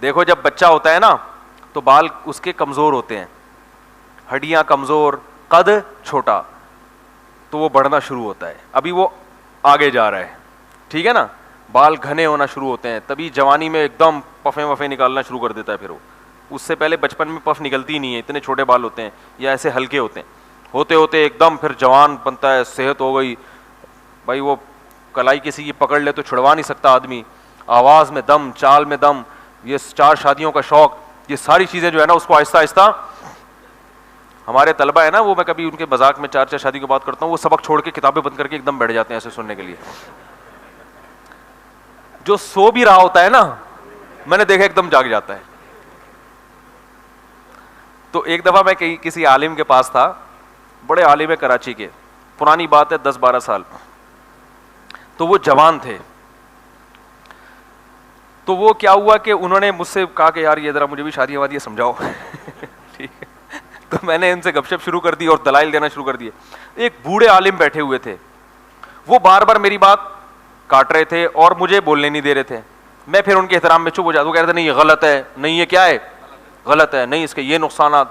دیکھو جب بچہ ہوتا ہے نا تو بال اس کے کمزور ہوتے ہیں, ہڈیاں کمزور, قد چھوٹا, تو وہ بڑھنا شروع ہوتا ہے. ابھی وہ آگے جا رہا ہے, ٹھیک ہے نا, بال گھنے ہونا شروع ہوتے ہیں, تبھی جوانی میں ایک دم پفے وفے نکالنا شروع کر دیتا ہے. پھر وہ اس سے پہلے بچپن میں پف نکلتی ہی نہیں ہے, اتنے چھوٹے بال ہوتے ہیں یا ایسے ہلکے ہوتے ہیں. ہوتے ہوتے ایک دم پھر جوان بنتا ہے, صحت ہو گئی بھائی, وہ کلائی کسی کی پکڑ لے تو چھڑوا نہیں سکتا آدمی, آواز میں دم, چال میں دم, یہ 4 شادیوں کا شوق, یہ ساری چیزیں جو ہے نا اس کو آہستہ آہستہ. ہمارے طلبہ ہے نا, وہ میں کبھی ان کے مذاق میں 4 شادی کی بات کرتا ہوں, وہ سبق چھوڑ کے کتابیں بند کر کے ایک دم بیٹھ جاتے ہیں ایسے سننے کے لیے. جو سو بھی رہا ہوتا ہے نا, میں نے دیکھا ایک دم جاگ جاتا ہے. تو ایک دفعہ میں کسی عالم کے پاس تھا, بڑے عالم ہے کراچی کے, پرانی بات ہے 10-12 سال, تو وہ جوان تھے. تو وہ کیا ہوا کہ انہوں نے مجھ سے کہا کہ یار یہ ذرا مجھے بھی شادی وادی سمجھاؤ. ٹھیک ہے, تو میں نے ان سے گپ شپ شروع کر دی اور دلائل دینا شروع کر دیے. ایک بوڑھے عالم بیٹھے ہوئے تھے, وہ بار بار میری بات کاٹ رہے تھے اور مجھے بولنے نہیں دے رہے تھے. میں پھر ان کے احترام میں چپ ہو جاتا, وہ کہہ رہے تھے نہیں یہ غلط ہے, نہیں یہ کیا ہے غلط ہے, نہیں اس کے یہ نقصانات.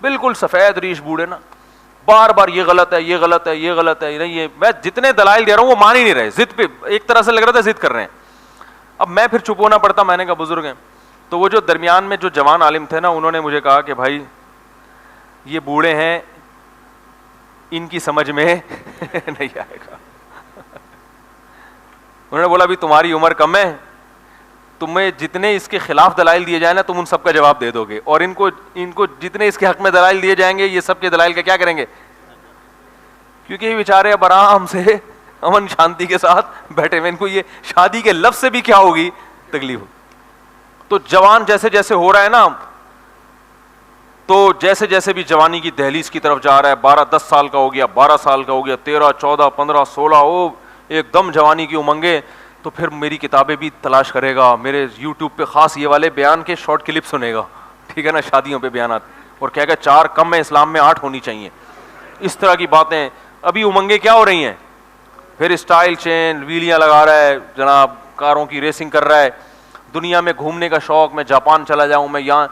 بالکل سفید ریش بوڑھے نا, بار بار یہ غلط ہے, یہ غلط ہے, یہ غلط ہے, نہیں یہ. میں جتنے دلائل دے رہا ہوں وہ مان ہی نہیں رہے, ضد پہ ایک طرح سے لگ رہا تھا ضد کر رہے ہیں. اب میں پھر چپ ہونا پڑتا, میں نے کہا بزرگ ہیں. تو وہ جو درمیان میں جو جوان عالم تھے نا, انہوں نے مجھے کہا کہ بھائی یہ بوڑھے ہیں, ان کی سمجھ میں نہیں آئے گا. انہوں نے بولا بھی تمہاری عمر کم ہے, تمہیں جتنے اس کے خلاف دلائل دیے جائیں نا تم ان سب کا جواب دے دو گے, اور ان کو جتنے اس کے حق میں دلائل دیے جائیں گے یہ سب کے دلائل کا کیا کریں گے, کیونکہ یہ بیچارے اب آرام سے امن شانتی کے ساتھ بیٹھے ہوئے, ان کو یہ شادی کے لفظ سے بھی کیا ہوگی تکلیف ہو. تو جوان جیسے جیسے ہو رہا ہے نا, تو جیسے جیسے بھی جوانی کی دہلیز کی طرف جا رہا ہے, 12-10 سال کا ہو گیا, 12 سال کا ہو گیا, 13, 14, 15, 16, او ایک دم جوانی کی امنگیں. تو پھر میری کتابیں بھی تلاش کرے گا, میرے یوٹیوب پہ خاص یہ والے بیان کے شارٹ کلپ سنے گا, ٹھیک ہے نا, شادیوں پہ بیانات, اور کہے گا 4 کم ہے اسلام میں 8 ہونی چاہیے, اس طرح کی باتیں. ابھی امنگیں کیا ہو رہی ہیں, پھر اسٹائل چین ویلیاں لگا رہا ہے جناب, کاروں کی ریسنگ کر رہا ہے, دنیا میں گھومنے کا شوق, میں جاپان چلا جاؤں, میں یہاں